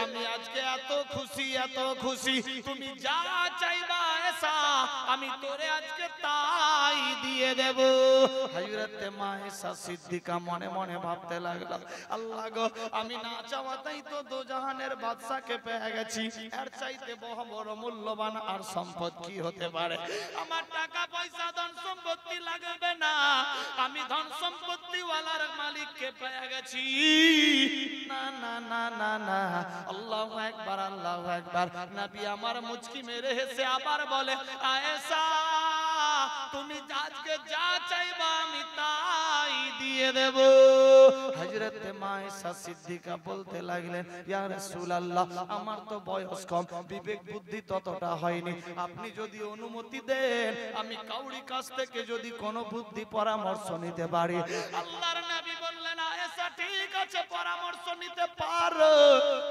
আমি আজকে এত খুশি তুমি যা চাইবা এসা আমি তোরে আজকে তাই দিয়ে দেব। হযরতে মা ঈসা সিদ্দিকা মনে মনে ভাবতে লাগলো, আল্লাহ গো, আমি না চাওয়াতেই তো দোজাহানের বাদশাকে পেয়ে গেছি, এর চাইতে বড় মূল্যবান আর সম্পদ কি হতে পারে? আমার টাকা পয়সা ধন সম্পত্তি লাগবে না, আমি ধন সম্পত্তি ওয়ালার মালিককে পেয়ে গেছি। না না না না না, আল্লাহু আকবার, আল্লাহু আকবার। নবী আমার মুচকি মেরে হেসে আবার বলে, আয়েশা তুমি আজকে যা চাইবা আমি তাই দিয়ে দেব। হযরতে মা ঈসা সিদ্দিকা বলতে লাগলেন, ইয়া রাসূলুল্লাহ, আমার তো বয়স কম, বিবেক বুদ্ধি ততটা হয়নি, আপনি যদি অনুমতি দেন আমি কাউরি কাছ থেকে যদি কোনো বুদ্ধি পরামর্শ নিতে পারি। আল্লাহর নবী বললেন, আয়েশা ঠিক আছে, পরামর্শ নিতে পারো।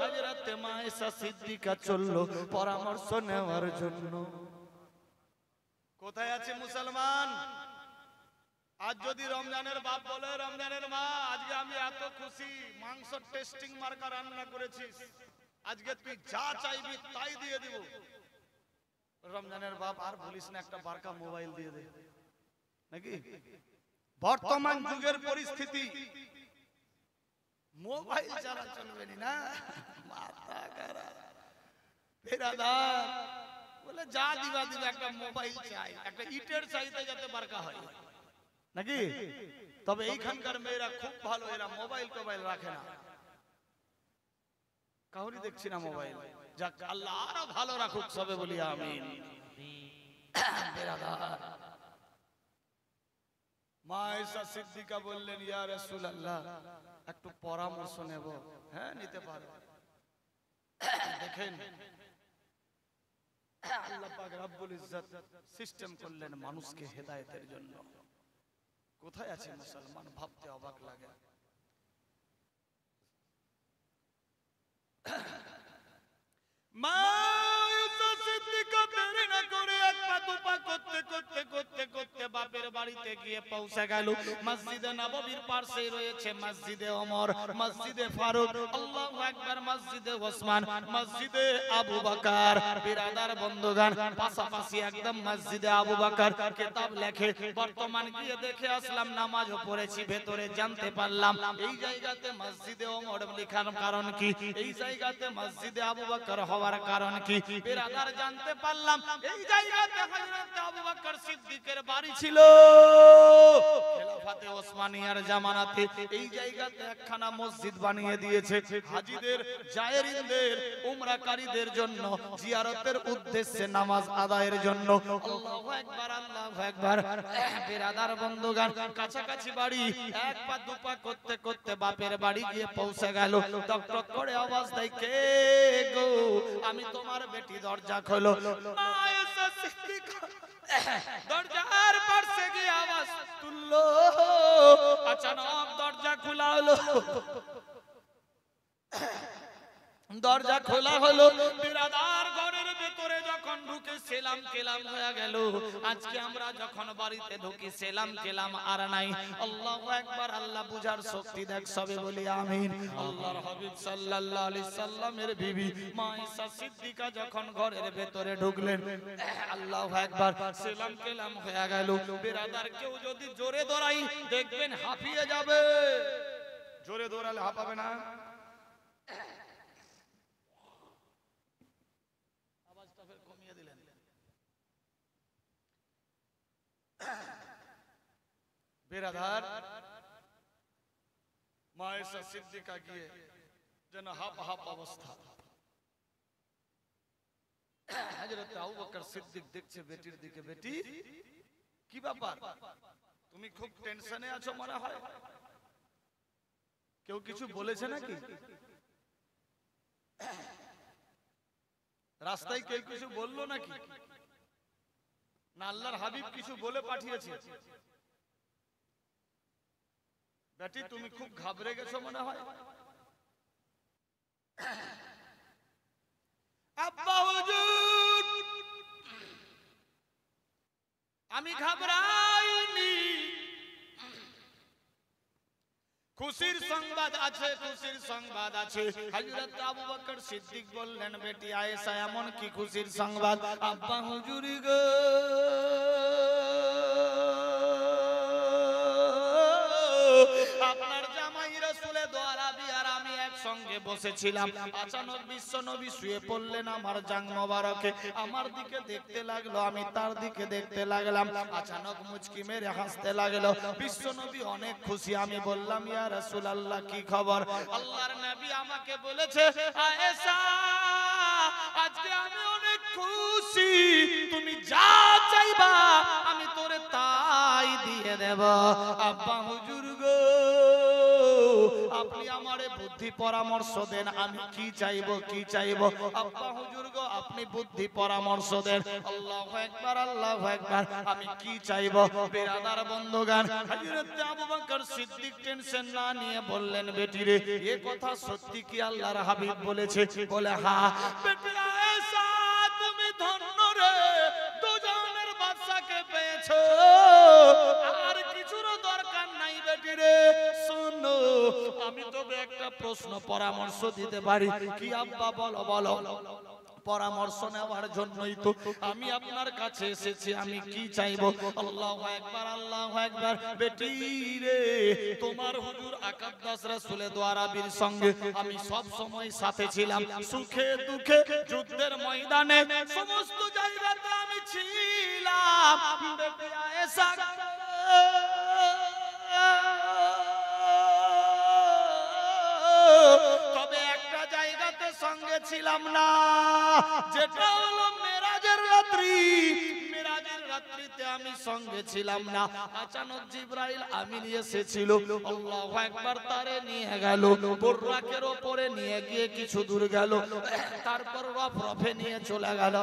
হযরতে মা ঈসা সিদ্দিকা চলল পরামর্শ নেওয়ার জন্য। কোথায় আছে মুসলমান? আজ যদি রমজানের বাপ বলে, রমজানের মা আজকে আমি এত খুশি, মাংস টেস্টিং মার্কা রান্না করেছিস, আজকে তুই যা চাইবি তাই দিয়ে দিব। রমজানের বাপ আর বলিস না, একটা বারকা মোবাইল দিয়ে দে নাকি? বর্তমান যুগের পরিস্থিতি, মোবাইল ছাড়া চলবে না, মাথা খারাপ। বেরাদার বলে যা দিবা দিবা, একটা মোবাইল চাই, একটা ইটের চাইতে যাতে বারকা হয় নাকি? তবে এইখানকার মেয়েরা খুব ভালো, এরা মোবাইল টোবাইল রাখে না, কাউরি দেখছি না মোবাইল। যাক, আল্লাহ আরো ভালো রাখুক, সবে বলি আমিন। মা ঈসা সিদ্দিকা বললেন, ইয়া রাসূলুল্লাহ, একটু পরামর্শ নেব। হ্যাঁ, নিতে পারো। দেখেন আল্লাহ পাক রব্বুল ইজ্জত সিস্টেম করলেন মানুষকে হেদায়েতের জন্য। কোথায় আছে মুসলমান? ভাবতে অবাক লাগে। মা ঈসা সিদ্দিকা দেরি না করে এক পা দুপা করতে বাপের বাড়িতে গিয়ে পৌঁছে গেল। মসজিদে নববীর পাশে রয়েছে মসজিদে ওমর, মসজিদে ফারুক, আল্লাহু আকবার, মসজিদে ওসমান, মসজিদে আবু বকর। বিরাদার বন্ধুগণ, পাশাপাশি একদম মসজিদে আবু বকর কিতাব লেখে। বর্তমান গিয়ে দেখে আসলাম, নামাজও পড়েছি, ভেতরে জানতে পারলাম এই জায়গাতে মসজিদে ওমর লেখার কারণ কি, এই জায়গাতে মসজিদে আবু বকর হওয়ার কারণ কি। বিরাদার জানতে পারলাম এই জায়গাতে হযরত আবু বকর সিদ্দিকের বাড়ি ছিল। খেলাফতে ওসমানিয়ার জামানাতে এই জায়গাতে একখানা মসজিদ বানিয়ে দিয়েছে হাজীদের, জায়েরিনদের, উমরাকারীদের জন্য, জিয়ারতের উদ্দেশ্যে, নামাজ আদায়ের জন্য। আল্লাহু আকবার, আল্লাহু আকবার। বিরাদার বন্ধুগণ, কাছাকাছি বাড়ি, এক পা দুপা করতে বাপের বাড়ি গিয়ে পৌঁছে গেল। টক টক করে আওয়াজ দেয়, কে গো? আমি তোমার বেটি, দরজা খোলো। মা ঈসা সিদ্দিকা দরজার পাশে গিয়ে আওয়াজ তুললো। আচানক দরজা খোলা হলো, দরজা খোলা হলো। বিরাদার ঘরের ভেতরে যখন ঢুকে সেলাম কেলাম হয়ে গেল। আজকে আমরা যখন বাড়িতে ঢুকি সেলাম কেলাম আর নাই। আল্লাহু আকবার, আল্লাহ বুঝার শক্তি দেখ, সবে বলি আমিন। আল্লাহর হাবিব সাল্লাল্লাহু আলাইহি সাল্লামের বিবি মা ঈসা সিদ্দিকা যখন ঘরের ভেতরে ঢুকলেন, আল্লাহু আকবার, সেলাম কেলাম হয়ে গেল। বিরাদার কেউ যদি জোরে দৌড়াই দেখবেন হাঁপিয়ে যাবে, জোরে দৌড়ালে হাঁপাবে না। বেরাদার মা ঈসা সিদ্দিকা গিয়ে যেন হাপ হাপ অবস্থা। হযরত আবু বকর সিদ্দিক দেখছে বেটির দিকে, বেটি কি ব্যাপার, তুমি খুব টেনশনে আছো মনে হয়, কেউ কিছু বলেছে নাকি? রাস্তায় কেউ কিছু বললো নাকি? না আল্লাহর হাবিব কিছু বলে পাঠিয়েছে? বেটি তুমি খুব ঘাবড়ে গেছো মনে হয়। আব্বা হুজুর, আমি ঘাবড়াইনি, খুশির সংবাদ আছে, খুশির সংবাদ আছে। হযরত আবু বকর সিদ্দিক বললেন, বেটি আয়েশা এমন কি খুশির সংবাদ? আব্বা হুজুরি গো, আপনার জামাই রাসূলের দোয়ারাবি আর আমি একসঙ্গে বসেছিলাম। আচানক বিশ্ব নবী শুয়ে পড়লেন আমার জাং মোবারকে। আমার দিকে দেখতে লাগলো, আমি তার দিকে দেখতে লাগলাম। আচানক মুচকি মেরে হাসতে লাগলো। বিশ্ব নবী অনেক খুশি। আমি বললাম, ইয়া রাসূলুল্লাহ কি খবর? আল্লাহর নবী আমাকে বলেছে, আয়েশা আজকে আমি অনেক খুশি, তুমি যা চাইবা আমি তোরে তাই দিয়ে দেব। আব্বা হুজুর গো, আপনি আমারে বুদ্ধি পরামর্শ দেন, আমি কি চাইবো কি চাইবো। আব্বা হুজুর গো, আপনি বুদ্ধি পরামর্শ দেন। আল্লাহু আকবার, আল্লাহু আকবার। আমি কি চাইবো? বিরাদার বন্ধুগণ, হযরত আবু বকর সিদ্দিক টেনশন না নিয়ে বললেন, বেটি রে, এই কথা সত্যি কি আল্লাহর হাবিব বলেছে? বলে হ্যাঁ। বেটি আয়েশা তুমি ধন্য রে, দুজনের বাদশাকে পেয়েছো, আর কিছুর দরকার নাই। বেটি রে শোনো, আমি তবে একটা প্রশ্ন পরামর্শ দিতে পারি। কি আব্বা? বলো বলো। পরামর্শ নেওয়ার জন্যই তো আমি আপনার কাছে এসেছি। আমি কি চাইবো? আল্লাহু আকবার, আল্লাহু আকবার। বেটি রে, তোমার হুজুর আকাদ্দাস রাসূলের দোয়ারাবির সঙ্গে আমি সব সময় সাথে ছিলাম, সুখে দুঃখে যুদ্ধের ময়দানে সমস্ত জায়গাতে আমি ছিলাম। বেটি আয়েশা তবে একটা জায়গাতে সঙ্গে ছিলাম না, যেটা হলো মেরাজের রাত্রি। মেরাজের রাত্রিতে আমি সঙ্গে ছিলাম না। আচানক জিবরাইল আমিন এসেছিল, আল্লাহু আকবার, তারে নিয়ে গেল বুররাকের উপরে নিয়ে গিয়ে কিছু দূর গেল, তারপর রফে নিয়ে চলে গেল।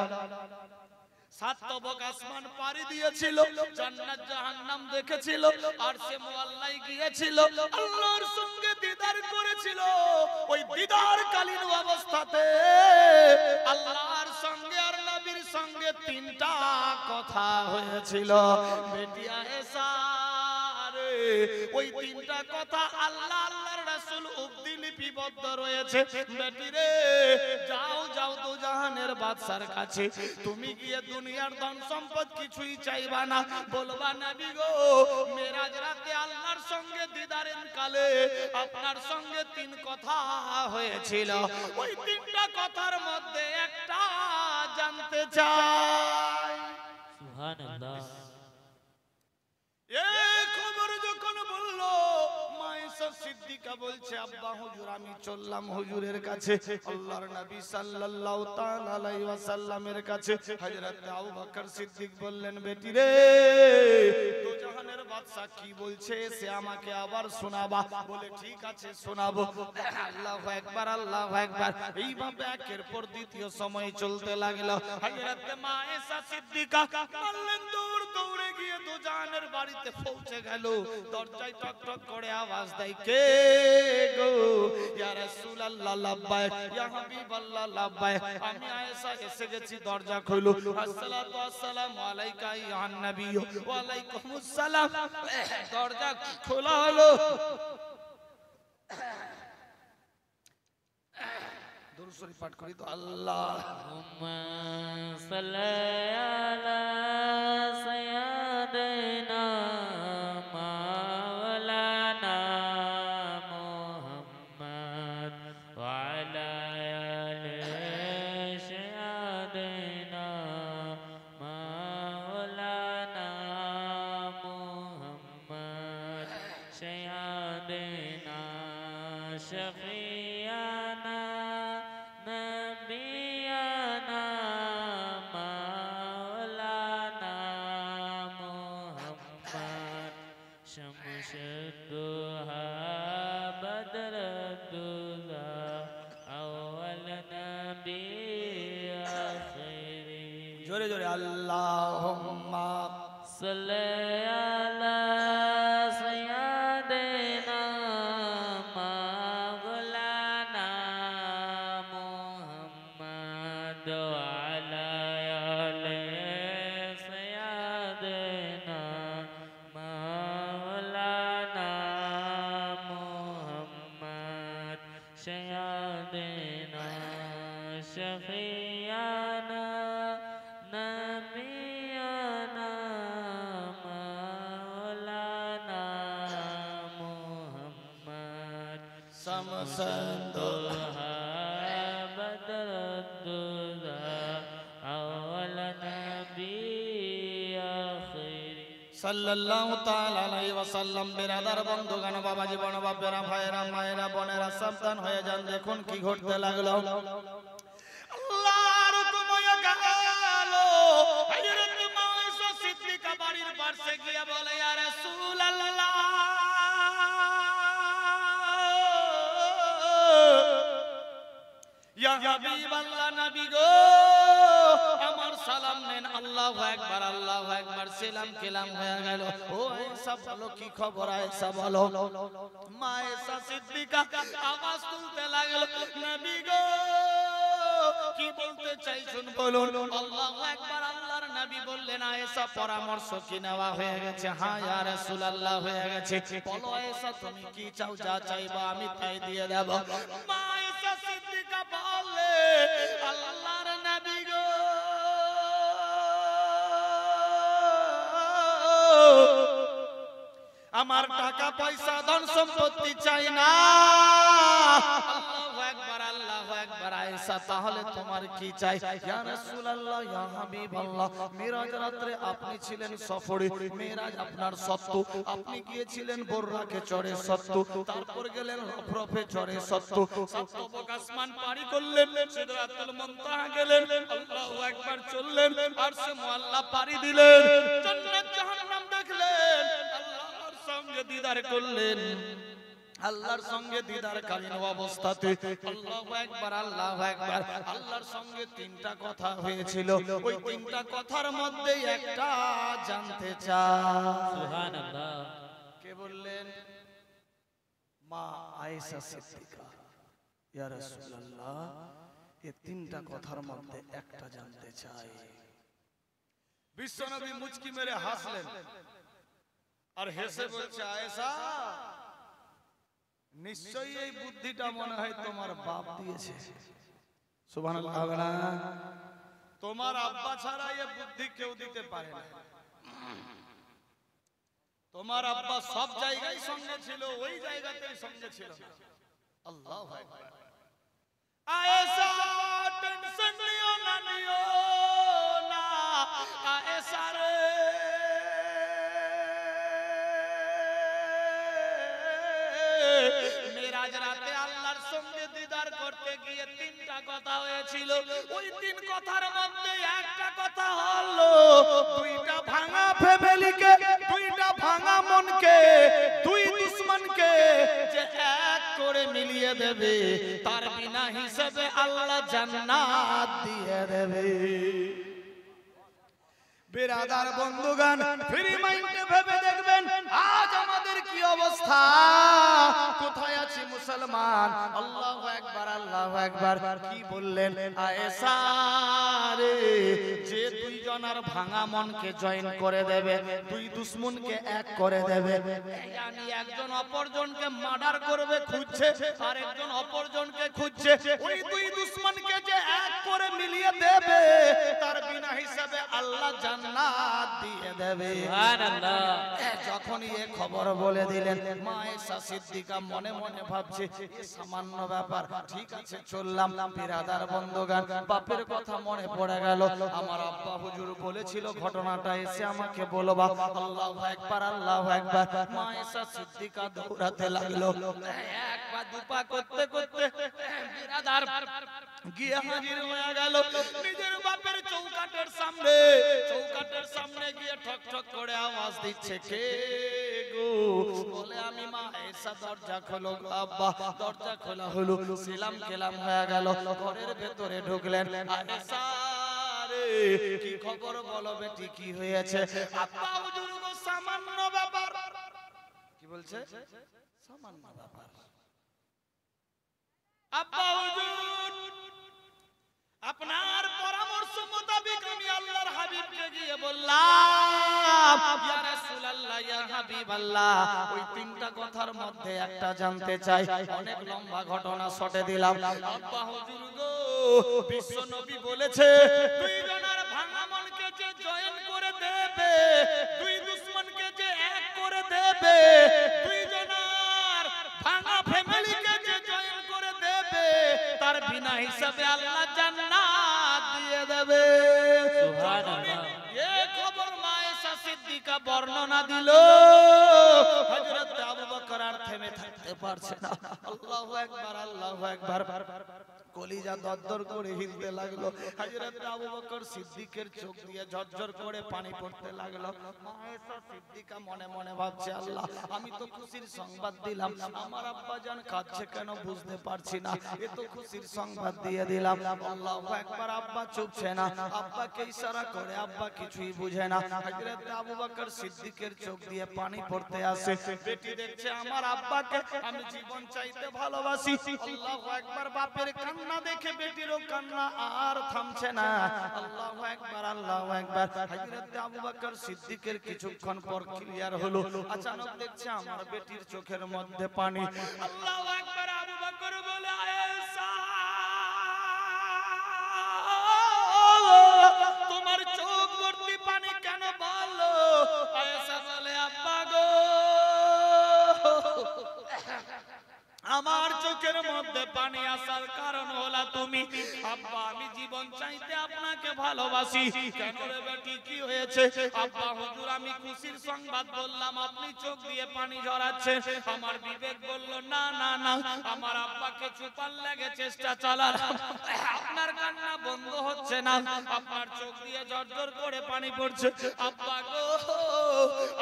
সাত তবক আসমান পাড়ি দিয়েছিল, জান্নাত জাহান্নাম দেখেছিল, আর সে মুআল্লায় গিয়েছিল, আল্লাহর সঙ্গে দিদার করেছিল। ওই দিদার কালীন অবস্থাতে আল্লাহর সঙ্গে আর নবীর সঙ্গে তিনটা কথা হয়েছিল। বেটি আয়েশা রে, ওই তিনটা কথা আল্লাহ আল্লাহর রাসূল উক্তি লিপিবদ্ধ রয়েছে। বেটি রে, যাও যাও দু জাহানের বাদশার কাছে, তুমি গিয়ে দুনিয়ার ধন সম্পদ কিছুই চাইবা না, বলবা নবী গো, মেরাজ রাতে আল্লাহর সঙ্গে দিদারের কালে আপনার সঙ্গে তিন কথা হয়েছিল। ওই তিনটা কথার মধ্যে একটা জানতে চাই। সুবহানাল্লাহ। এই খবর যখন বললো, মায়েশা সিদ্দিকা বলছে, আব্বা হুজুর আমি চললাম হুজুরের কাছে, আল্লাহর নবী সাল্লাল্লাহু তাআলা আলাইহি ওয়াসাল্লামের কাছে। হযরত আবু বকর সিদ্দিক বললেন, বেটি রে, দু জাহানের বাদশা কি বলছে সে আমাকে আবার শোনাবা। বলে ঠিক আছে শোনাবো। আল্লাহু আকবার, আল্লাহু আকবার। এইভাবে একের পর দ্বিতীয় সময় চলতে লাগলো। হযরত মায়েশা সিদ্দিকা বললেন, দৌড় দৌড়ে গিয়ে দু জাহানের বাড়িতে পৌঁছে গেল। দরজায় টক টক করে আওয়াজ দেয়, কে গো? ইয়া রাসূলুল্লাহ লাব্বাইক, ইয়া হাবিবাল্লাহ লাব্বাইক। আমি আয়েশা এসে গেছি, দরজা খুলো। আসসালাতু আসসালামু আলাইকা ইয়া নবী। ওয়া আলাইকুমুস সালাম। দরজা খোলা হলো। দুরূদ শরীফ পাঠ করি তো। আল্লাহুম্মা সাল্লি আলা সাইয়্যিদিনা মাওলানা মুহাম্মদ ওয়া আলা আলি সাইয়্যিদিনা মাওলানা মুহাম্মদ সাইয়্যিদিনা শাফিয়ানা নবিয়ানা মাওলানা মুহাম্মদ শামসুদ্দোহা বদরুদ্দোজা আউয়াল নবী আখিরি। জোরে জোরে আল্লাহুম্মা সাল্লি আলা সাইয়্যিদিনা মাওলানা মুহাম্মদ ওয়া আলা আলি সাইয়্যিদিনা মাওলানা سيدنا شفيعنا نبينا مولانا محمد समसंद بدر الدجى أول نبي آخر সাল্লাল্লাহু তাআলা আলাইহি ওয়াসাল্লাম। বিরাদার বন্ধুগণ, বাবা জীবন, বাপেরা, ভাইরা, মায়েরা, বোনেরা, সাবধান হয়ে যান। দেখুন কি ঘটতে লাগলো। আল্লাহর হুকুম হয়ে গেল। হযরত মায়েশা সিদ্দিকা বাড়ির পাশে গিয়ে বলে, ইয়া রাসূলুল্লাহ, ইয়া হাবিবাল্লাহ, নবী গো, আমার সালাম নেন। আল্লাহু আকবার, আল্লাহু আকবার। সালাম কেলাম হয়ে গেল। ও আয়েশা বলো, কি খবর? আয়েশা বলো। মা আয়েশা সিদ্দিকা আওয়াজ তুলতে লাগলো, নবী গো, কি বলতে চাইছেন বলুন। আল্লাহু আকবার। আল্লাহর নবী বললেন, আয়েশা, পরামর্শ কি নেওয়া হয়ে গেছে? হ্যাঁ ইয়া রাসূলুল্লাহ, হয়ে গেছে। বলো আয়েশা, তুমি কি চাও? যা চাইবা আমি তাই দিয়ে দেব। মা আয়েশা সিদ্দিকা বলে, আল্লাহর নবী গো, আমার টাকা পয়সা ধন সম্পত্তি চাই না। আল্লাহু আকবার, আল্লাহু আকবার। আয়েশা, তাহলে তোমার কি চাই? ইয়া রাসূলুল্লাহ, ইয়া হাবিবাল্লাহ, মিরাজ রাতে আপনি ছিলেন সফরে। মিরাজ আপনার সত্য। আপনি গিয়েছিলেন বুররাকে চড়ে সত্য, তারপর গেলেন রফরফে চড়ে সত্য, সপ্তবক আসমান পাড়ি করলেন, সিদরাতুল মুনতাহা গেলেন, আল্লাহু আকবার চললেন, আরশে মুআল্লা পাড়ি দিলেন, জান্নাত জাহান্নাম দেখলেন, আল্লাহর সঙ্গে দিদার করলেন। আল্লাহর সঙ্গে দিদারকালীন অবস্থাতে আল্লাহু আকবার, আল্লাহু আকবার, আল্লাহর সঙ্গে তিনটা কথা হয়েছিল। ওই তিনটা কথার মধ্যে একটা জানতে চাই। সুবহানাল্লাহ। কে বললেন? মা আয়েশা সিদ্দিকা। ইয়া রাসূলুল্লাহ, এই তিনটা কথার মধ্যে একটা জানতে চাই। বিশ্বনবী মুচকি মেরে হাসলেন আর হেসে বলছে, আয়েশা, নিশ্চয়ই এই বুদ্ধিটা মনে হয় তোমার বাপ দিয়েছে। সুবহানাল্লাহ। তোমার আব্বা ছাড়া এই বুদ্ধি কেউ দিতে পারে না। তোমার আব্বা সব জায়গায় সঙ্গে ছিল, ওই জায়গাতেই সঙ্গে ছিল। আল্লাহু আকবার। আয়েশা, টেনশন নিও না, নিও না আয়েশা রে। মিরাজ রাতে আল্লাহর সঙ্গে দিদার করতে গিয়ে তিনটা কথা হয়েছিল। ওই তিন কথার মধ্যে একটা কথা হলো, দুইটা ভাঙা ফ্যামিলিকে, দুইটা ভাঙা মনকে, দুই দুশমনকে যে এক করে মিলিয়ে দেবে, তার বিনা হিসেবে আল্লাহ জান্নাত দিয়ে দেবে। বিরাদার বন্ধুগণ, ফ্রি মাইন্ডে ভেবে দেখবেন আজ আমাদের কি অবস্থা, কোথায় আছি মুসলমান। আল্লাহু আকবার, আল্লাহু আকবার। কি বললেন? আয়েশা রে, যে দুইজনের ভাঙা মনকে জয়েন করে দেবে, দুই দুশমনকে এক করে দেবে, yani একজন অপরজনকে মার্ডার করবে খুঁজছে, আর একজন অপরজনকে খুঁজছে, ওই দুই দুশমনকে যে এক করে মিলিয়ে দেবে, তার বিনা হিসাবে আল্লাহ জান্নাত দিয়ে দেবে। সুবহানাল্লাহ। যখন এই খবর বলে দিলেন, মা আয়েশা সিদ্দিকা মনে মনে ভাবছে, এ সামান্য ব্যাপার, ঠিক আছে চললাম। বিরাদার বন্ধুগণ, বাপের কথা মনে পড়ে গেল। আমার আব্বা হুজুর বলেছিল ঘটনাটা, এসে আমাকে বলবা। আল্লাহু আকবার, আল্লাহু আকবার। মা আয়েশা সিদ্দিকা দৌড়াতে লাগলো, এক পা দুপা করতে করতে বিরাদার গিয়ে হাজির হয়ে গেল নিজের বাপের চৌকাঠের সামনে। চৌকাঠের সামনে গিয়ে ঠক ঠক করে আওয়াজ দিচ্ছে, কে গো? বলে, আমি মা আয়েশা। দরজা খোলো গো আব্বা। দরজা খোলা হলো, সালাম কেলাম হয়ে গেল, ঘরের ভেতরে ঢুকলেন। আয়েশা রে, কি খবর বলো বেটি, কি হয়েছে? আব্বা হুজুর গো, সামান্য ব্যাপার। কি বলছে? সামান্য ব্যাপার। আব্বা হুজুর, আপনার পরামর্শ মোতাবেক আমি আল্লাহর হাবিবকে গিয়ে বললাম, ইয়া রাসূলুল্লাহ, ইয়া হাবিব হাবিব আল্লাহ, ওই তিনটা কথার মধ্যে একটা জানতে চাই। অনেক লম্বা ঘটনা শটে দিলাম। আব্বা হুজুর গো, বিশ্ব নবী বলেছে দুই জনের ভাঙা মনকে যে জয়েন করে দেবে, দুই দুশমনকে যে এক করে দেবে, দুই জনের ভাঙা ফ্যামিলিকে যে জয়েন করে দেবে, তার বিনা হিসাবে আল্লাহ জান্নাত দিয়ে দেবে। সুবহানাল্লাহ। এই খবর মা আয়েশা সিদ্দিকা বর্ণনা দিল। হযরত আবু বকর আর থেমে থাকতে পারছে না। আল্লাহু আকবার, আল্লাহু আকবার। কলিজা দরদর করে হিলতে লাগলো। হযরত আবু বকর সিদ্দিকের চোখ দিয়ে ঝরঝর করে পানি পড়তে লাগলো। মা আয়েশা সিদ্দিকা মনে মনে ভাবছে, আল্লাহ আমি তো খুশির সংবাদ দিলাম, আমার আব্বা জান কাঁদছে কেন বুঝতে পারছি না, এ তো খুশির সংবাদ দিয়ে দিলাম। আল্লাহু আকবার। আব্বা চুপছে না, আব্বাকে ইশারা করে, আব্বা কিছুই বুঝে না। হযরত আবু বকর সিদ্দিকের চোখ দিয়ে পানি পড়তে আসে। বেটি দেখছে আমার আব্বাকে আমি জীবন চাইতে ভালোবাসি। আল্লাহু আকবার। বাপের কান্না দেখে বেটিরও কান্না আর থামছে না। আল্লাহু আকবার, আল্লাহু আকবার। হযরত আবু বকর সিদ্দিকের কিছুক্ষণ পর ক্লিয়ার হলো। আচানক দেখছে আমার বেটির চোখের মধ্যে পানি। আল্লাহু আকবার। আবু বকর বলে, আয়েশা তোমার চোখ ভর্তি পানি কেন বলো? আয়েশা বলে, আব্বা গো, আমার চোখের মধ্যে পানি আসার কারণ হলো তুমি। আব্বা আমি জীবন চাইতে আপনাকে ভালোবাসি। কেন রে বেটি কি হয়েছে? আব্বা হুজুর আমি খুশির সংবাদ বললাম, আপনি চোখ দিয়ে পানি ঝরাচ্ছেন। আমার বিবেক বলল না না না, আমার আব্বাকে চুপার লাগে চেষ্টা চালালাম, আপনার কান্না বন্ধ হচ্ছে না, আপনার চোখ দিয়ে ঝরঝর করে পানি পড়ছে। আব্বা গো,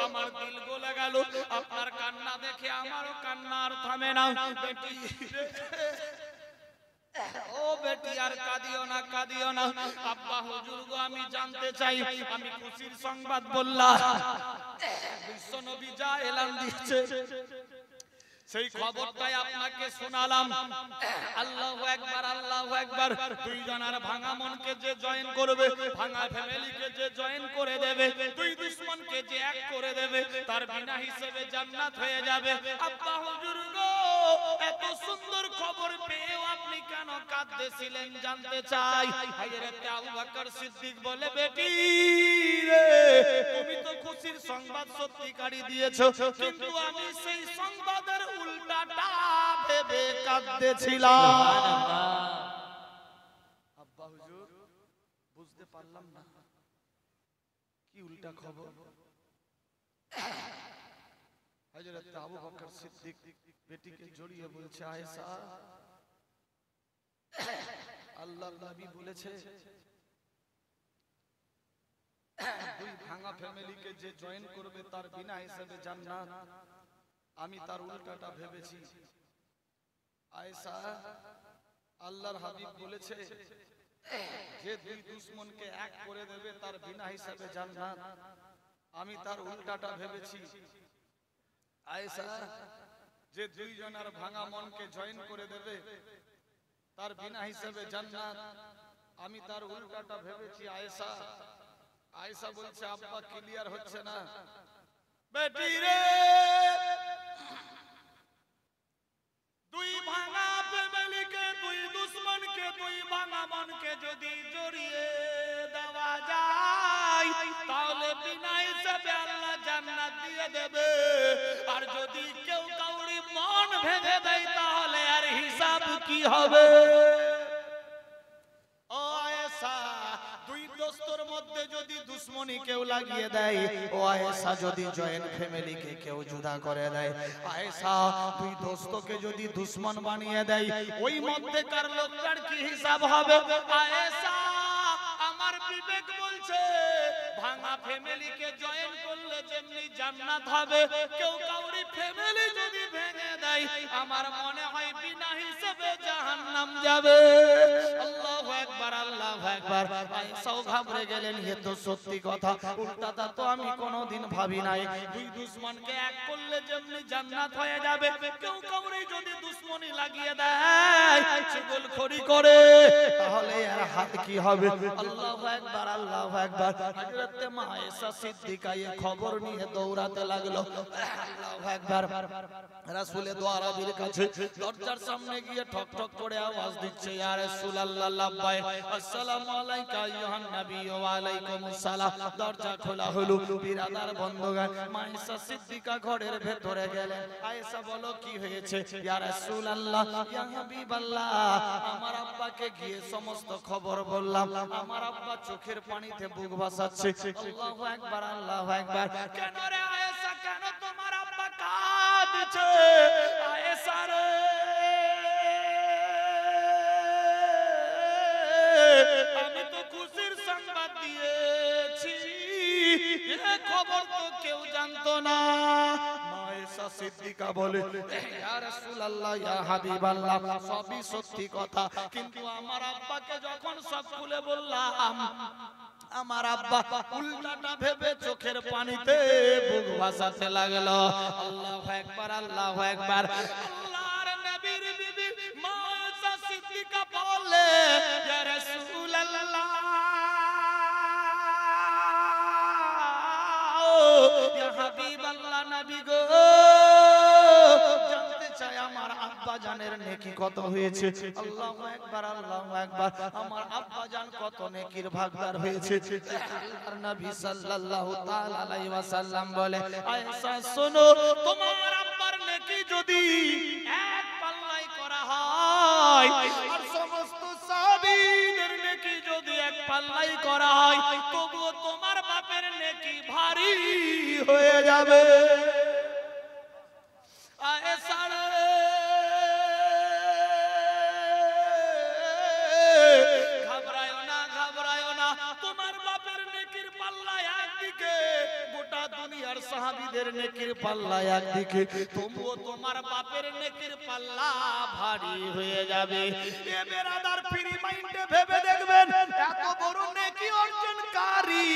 আমার দিল গলে গেল, আপনার কান্না দেখে আমারও কান্না আর থামে না। বেটি ও বেটি আর কাঁদিও না, কাঁদিও না। আব্বা হুজুর গো আমি জানতে চাই, আমি খুশির সংবাদ বললাম, বিশ্ব নবী যা এলান দিচ্ছে সেই খবরটাই আপনাকে শোনালাম। আল্লাহু আকবার, আল্লাহু আকবার। দুই জনের ভাঙা মনকে যে জয়েন করবে, ভাঙা ফ্যামিলিকে যে জয়েন করে দেবে, দুই দুশমনকে যে এক করে দেবে, তার বিনা হিসেবে জান্নাত হয়ে যাবে। আব্বা হুজুর গো এত সুন্দর খবর পেয়েও আপনি কেন কাঁদতেছিলেন জানতে চাই। হযরত আবু বকর সিদ্দিক বলে, বেটি রে তুমি তো খুশির সংবাদ সত্যিকারই দিয়েছো, কিন্তু আমি সেই সংবাদের উল্টাটা ভেবে কাঁদতেছিলাম। আব্বা হুজুর বুঝতে পারলাম না কি উল্টা খবর। হযরত আবু বকর সিদ্দিক বেটিকে জড়িয়ে বলছে, আয়েশা আল্লাহর নবী বলেছে দুই ভাঙা ফ্যামিলিকে যে জয়েন করবে তার বিনা হিসেবে জান্নাত। আমি তার উল্টাটা ভেবেছি। আয়েশা আল্লাহর হাবিব বলেছে যে দুই দুশমনকে এক করে দেবে তার বিনা হিসেবে জান্নাত। আমি তার উল্টাটা ভেবেছি। আয়েশা যে দুই জনের ভাঙা মনকে জয়েন করে দেবে তার বিনা হিসেবে জান্নাত। আমি তার উল্টাটা ভেবেছি। আয়েশা আয়েশা বলছে, আব্বা ক্লিয়ার হচ্ছে না। বেটি রে দুই ভাঙা ফ্যামিলিকে, দুই দুশমনকে, দুই ভাঙা মনকে যদি জড়িয়ে দেওয়া যায় তাহলে বিনা হিসাবে আল্লাহ জান্নাত দিয়ে দেবে। আর যদি কেউ কাউরি মন ভেঙে দেয় তাহলে আর হিসাব কি হবে? ও আয়েশা দুই দোস্তর মধ্যে যদি দুশমনি কেউ লাগিয়ে দেয়, ও আয়েশা যদি জয়েন্ট ফ্যামিলিকে কেউ জুদা করে দেয়, আয়েশা দুই দোস্তকে যদি দুশমন বানিয়ে দেয়, ওই মধ্যেকার লোকটার কি হিসাব হবে? আয়েশা আমার বিবেক বলছে ভাঙা ফ্যামিলিকে জয়েন করলে যেমনি জান্নাত হবে, কেউ কাউরি ফ্যামিলি যদি ভেঙে দেয় আমার মনে হয় বিনা হিসেবে জাহান্নাম যাবে। আল্লাহু আকবার, আল্লাহু আকবার। আয়েশাও ঘাবড়ে গেলেন, এ তো সত্যি কথা, উল্টাটা তো আমি কোনোদিন ভাবি নাই। দুই দুশমনকে এক করলে যেমনি জান্নাত হয়ে যাবে, কেউ কাউরি যদি দুশমনি লাগিয়ে দেয় চুগলখড়ি করে, তাহলে এর হাত কি হবে? আল্লাহু আকবার, আল্লাহু আকবার। হযরত মা আয়েশা সিদ্দিকা এই খবর নিয়ে দৌড়াতে লাগলো। আল্লাহু আকবার। রাসূলের দরবারের কাছে দরজার সামনে গিয়ে ঠক ঠক করে আওয়াজ দিচ্ছে, ইয়া রাসূলুল্লাহ লাব্বাইক, আসসালামু আলাইকা আইয়ুহান নবী ওয়া আলাইকুমুস সালাম। দরজা খোলা হলো। বিরাদার বন্ধুগণ, মা আয়েশা সিদ্দিকা ঘরের ভেতরে গেলেন। আয়েশা বলো কি হয়েছে? ইয়া রাসূলুল্লাহ, ইয়া হাবিবাল্লাহ, আমার আব্বাকে গিয়ে সমস্ত খবর বললাম। আমার আব্বা চোখের পানিতে বুক ভাসাচ্ছে। আল্লাহু আকবার, আল্লাহু আকবার। কেন রে আয়েশা, কেন তোমার আব্বা কাঁদছে? আয়েশা রে, আমি তো খুশির সংবাদ দিয়েছি, এ খবর তো কেউ জানতো না। মা আয়েশা সিদ্দিকা বলে, ইয়া রাসূলুল্লাহ, ইয়া হাবিবাল্লাহ, সবই সত্যি কথা, কিন্তু আমার আব্বাকে যখন সব খুলে বললাম, আমার আব্বা উল্টাটা ভেবে চোখের পানিতে বুক ভাসাতে লাগলো। আল্লাহু আকবার, আল্লাহু আকবার। আল্লাহর নবীর বিবি মা আয়েশা সিদ্দিকা বলে, ইয়া রাসূলুল্লাহ, ইয়া হাবিবাল্লাহ, নবী গো, জানতে চাই আমার আব্বা জানের নেকি কত হয়েছে। আল্লাহু আকবার, আল্লাহু আকবার। আমার আব্বা জান কত নেকির ভাগদার হয়েছে। আল্লাহর নবী সাল্লাল্লাহু তাআলা আলাইহি ওয়াসাল্লাম বলে, আয়েশা শোনো, তোমার আব্বার নেকি যদি এক পাল্লাই করা হয়, আর সমস্ত সাহাবীদের নেকি যদি এক পাল্লাই করা হয়, তবুও তোমার বাপের নেকি ভারী হয়ে যাবে। আয়েশা রে, ঘাবড়ায়ো না, ঘাবড়ায়ো না, তোমার বাপের নেকির পাল্লা একদিকে, গোটা দুনিয়ার সাহাবীদের নেকির পাল্লা একদিকে, তবুও তোমার বাপের নেকির পাল্লা ভারী হয়ে যাবে। এ বেরাদার, ফ্রি মাইন্ডে ভেবে দেখবেন, এত বড় নেকি অর্জনকারী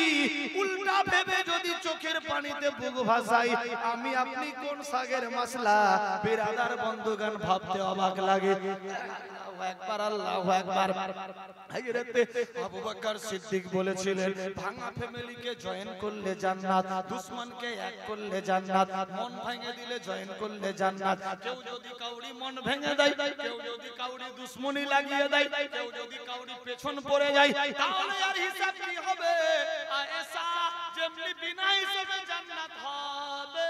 উল্টা ভেবে যদি চোখের পানিতে বুক ভাসাই, আমি আপনি কোন সাগের মাসলা? বেরাদার বন্ধুগণ, ভাবতে অবাক লাগে। আল্লাহু আকবার, আল্লাহু আকবার। হযরত আবু বকর সিদ্দিক বলেছিলেন, ভাঙা ফ্যামিলিকে জয়েন করলে জান্নাত, দুশমনকে এক করলে জান্নাত, মন ভেঙে দিলে জয়েন করলে জান্নাত। কেউ যদি কাউরি মন ভেঙে দেয়, কেউ যদি কাউরি দুশমনি লাগিয়ে দেয়, কেউ যদি কাউরি পেছন পড়ে যায়, তাহলে আর হিসাব কি হবে? আয়েশা, যেমনি বিনা হিসাবে জান্নাত হবে,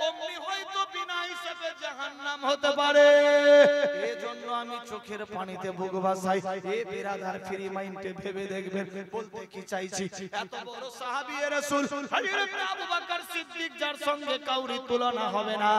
অমনি হয়তো বিনা হিসাবে জাহান্নাম হতে পারে। এজন্য আমি চোখের পানিতে বুক ভাসাই। এ বিরাদার, ফ্রি মাইন্ডে ভেবে দেখবেন, বলতে কি চাইছি, এত বড় সাহাবী রাসূল হযরত আবু বকর সিদ্দিক, যার সঙ্গে কাউরি তুলনা হবে না,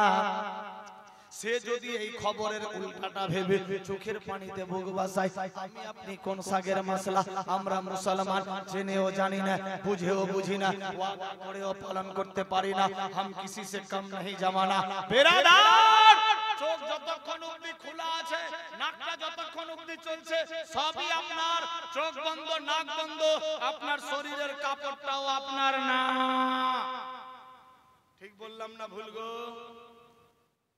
সে যদি এই খবরের উল্টাটা ভেবে চোখের পানিতে বুক ভাসায়, আমি আপনি কোন সাগের মাসলা? আমরা মুসলমান, জেনেও জানি না, বুঝেও বুঝি না, ওয়াদা করেও পালন করতে পারি না। হাম কিসি সে কম नहीं জামানা। বেরাদার, চোখ যতক্ষণ অবধি খোলা আছে, নাকটা যতক্ষণ অবধি চলছে, সবই আপনার। চোখ বন্ধ, নাক বন্ধ, আপনার শরীরের কাপড়টাও আপনার না। ঠিক বললাম না ভুল গো?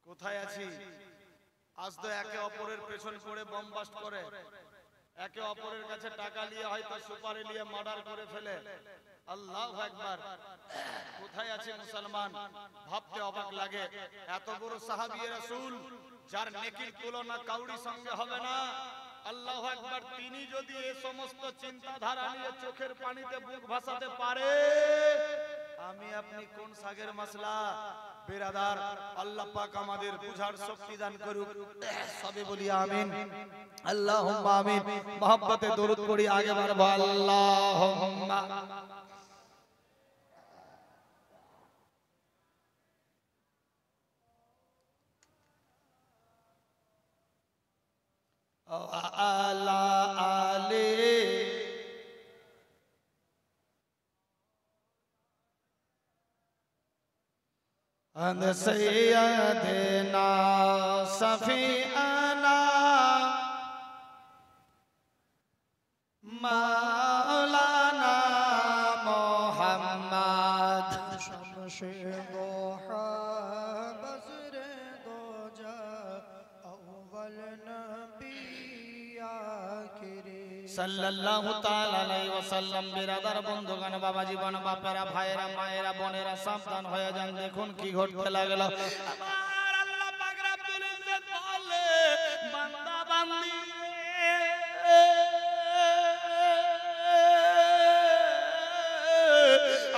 কোথায় আছি? আজ তো একে অপরের পেছন পড়ে বমবাস্ট করে, একে অপরের কাছে টাকা নিয়ে হয়তো সুপারি নিয়ে মার্ডার করে ফেলে। আল্লাহু আকবার। কোথায় আছে মুসলমান? ভাবতে অবাক লাগে। এত বড় সাহাবী রাসূল, যার নেকির তুলনা কাউরি সঙ্গে হবে না। আল্লাহু আকবার। তিনি যদি এই সমস্ত চিন্তাধারা নিয়ে চোখের পানিতে বুক ভাসাতে পারে, আমি আপনি কোন সাগের মাসলা? বেরাদার, আল্লাহ পাক আমাদের বুঝার শক্তি দান করুক। সবে বলি আমিন, আল্লাহুম্মা আমিন। মহব্বতে দরুদ পড়ি, আগে বাড়বো। আল্লাহুম্মা আলা আলে and sayyidina safiana maulana muhammad शमशे दोहा बज़रे दोजा अव्वल नबी সাল্লাল্লাহু তাআলা আলাইহি ওয়াসাল্লাম। বিরাদার বন্ধুগণ, বাবা জীবন, বাপেরা, ভাইয়েরা, মায়েরা, বোনেরা, সাবধান হয়ে যান। দেখুন কি ঘটতে লাগলো। আমার আল্লাহ পাক রব্বুল ইজ্জত বলে, বান্দা বান্দি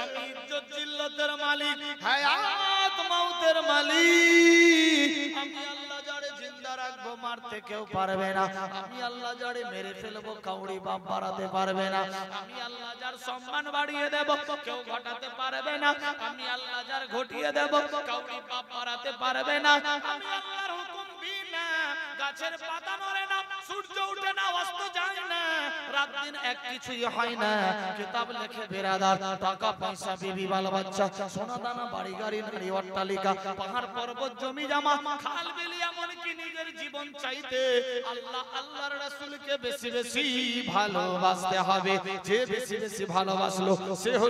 আমি ইজ্জত জিল্লতের মালিক, হায়াত মাউতের মালিক। আমি আল্লাহ যারে জিন্দা রাখবো মারতে কেউ পারবে না। আমি আল্লাহ যারে মেরে ফেলবো কাউরি বাপ বাড়াতে পারবে না। আমি আল্লাহ যার সম্মান বাড়িয়ে দেব কেউ ঘটাতে পারবে না। আমি আল্লাহ যার ঘটিয়ে দেব কাউরি বাপ বাড়াতে পারবে না। আমি আল্লাহর হুকুম বিনা গাছের পাতা নড়ে না, সূর্য ওঠে না, অস্ত যায় না, রাত দিন এক কিছুই হয় না। কিতাব লেখে বিরাদার, টাকা পয়সা, বিবি বাল বাচ্চা, সোনা দানা, বাড়ি গাড়ি, নারী অট্টালিকা, পাহাড় পর্বত, জমি জমা, খাল বিল, এমনকি নিজের জীবন চাইতে আল্লাহ আল্লাহর রাসূলকে বেশি বেশি ভালোবাসতে হবে। যে বেশি বেশি ভালোবাসলো সে হলো